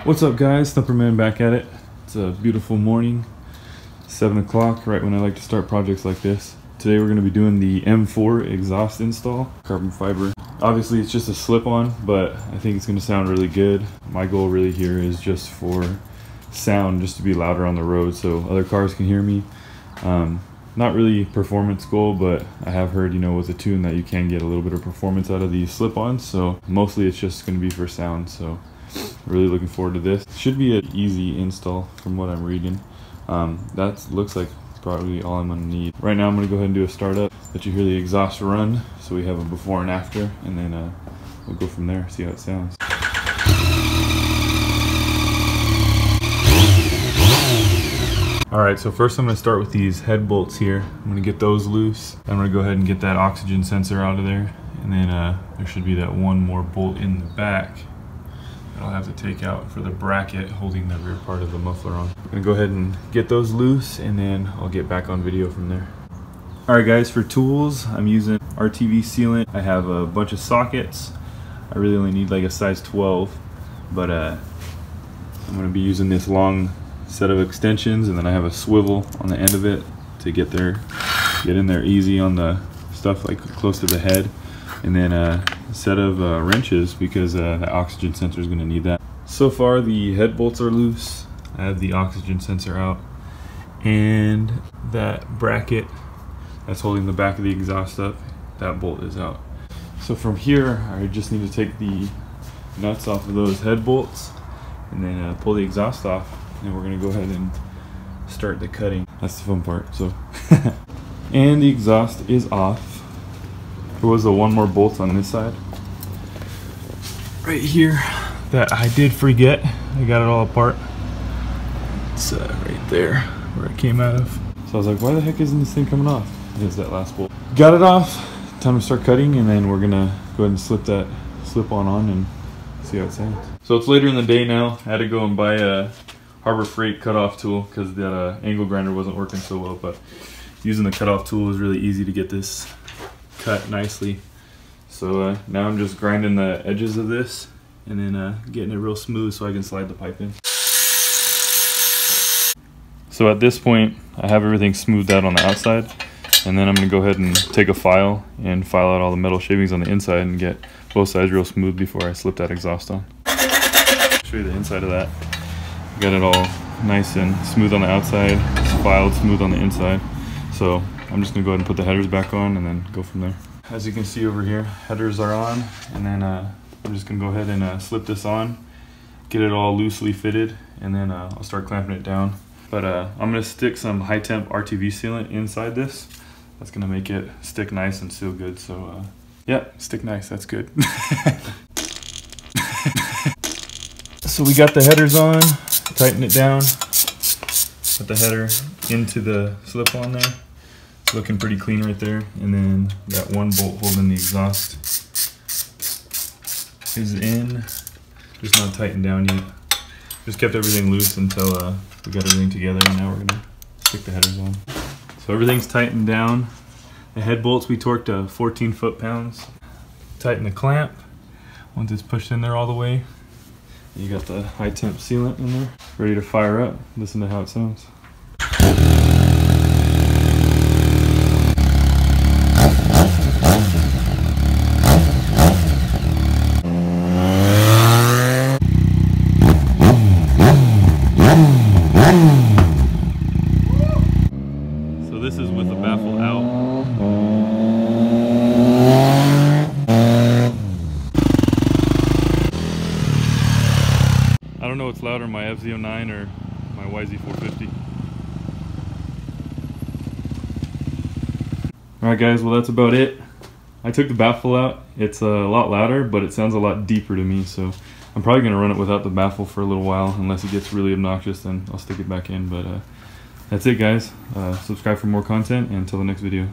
What's up guys, Thumperman back at it. It's a beautiful morning, 7 o'clock, right when I like to start projects like this. Today we're going to be doing the M4 exhaust install, carbon fiber. Obviously it's just a slip-on, but I think it's going to sound really good. My goal really here is just for sound, just to be louder on the road so other cars can hear me. Not really performance goal, but I have heard, you know, with a tune that you can get a little bit of performance out of these slip-ons, so mostly it's just going to be for sound. So really looking forward to this. Should be an easy install from what I'm reading. That looks like probably all I'm gonna need. Right now I'm gonna go ahead and do a startup, let you hear the exhaust run so we have a before and after, and then we'll go from there, see how it sounds. Alright, so first I'm going to start with these head bolts here. I'm going to get those loose. I'm going to go ahead and get that oxygen sensor out of there, and then there should be that one more bolt in the back I'll have to take out for the bracket holding the rear part of the muffler on. I'm gonna go ahead and get those loose, and then I'll get back on video from there. Alright guys, for tools, I'm using RTV sealant. I have a bunch of sockets. I really only need like a size 12, but I'm gonna be using this long set of extensions, and then I have a swivel on the end of it to get in there easy on the stuff like close to the head. And then a set of wrenches, because the oxygen sensor is going to need that. So far the head bolts are loose. I have the oxygen sensor out, and that bracket that's holding the back of the exhaust up, that bolt is out. So from here I just need to take the nuts off of those head bolts and then pull the exhaust off, and we're going to go ahead and start the cutting. That's the fun part. So and the exhaust is off. There was one more bolt on this side right here that I did forget. I got it all apart. It's right there where it came out of. So I was like, why the heck isn't this thing coming off? There's that last bolt. Got it off. Time to start cutting, and then we're gonna go ahead and slip that slip-on on and see how it sounds. So it's later in the day now. I had to go and buy a Harbor Freight cutoff tool because that angle grinder wasn't working so well, but using the cutoff tool was really easy to get this cut nicely. So now I'm just grinding the edges of this and then getting it real smooth so I can slide the pipe in. So at this point I have everything smoothed out on the outside, and then I'm going to go ahead and take a file and file out all the metal shavings on the inside and get both sides real smooth before I slip that exhaust on. Show you the inside of that. Got it all nice and smooth on the outside, it's filed smooth on the inside. So I'm just gonna go ahead and put the headers back on and then go from there. As you can see over here, headers are on, and then I'm just gonna go ahead and slip this on, get it all loosely fitted, and then I'll start clamping it down. But I'm gonna stick some high temp RTV sealant inside this. That's gonna make it stick nice and seal good. So yeah, stick nice, that's good. So we got the headers on, tighten it down, put the header into the slip on there. Looking pretty clean right there, and then that one bolt holding the exhaust is in, just not tightened down yet. Just kept everything loose until we got everything together, and now we're gonna stick the headers on. So everything's tightened down. The head bolts we torqued to 14 foot-pounds. Tighten the clamp once it's pushed in there all the way. You got the high temp sealant in there, ready to fire up. Listen to how it sounds. So this is with the baffle out. I don't know what's louder, my Fz09 or my YZ450. Alright guys, well that's about it. I took the baffle out. It's a lot louder, but it sounds a lot deeper to me, so I'm probably going to run it without the baffle for a little while. Unless it gets really obnoxious, then I'll stick it back in. But that's it guys. Subscribe for more content, and until the next video.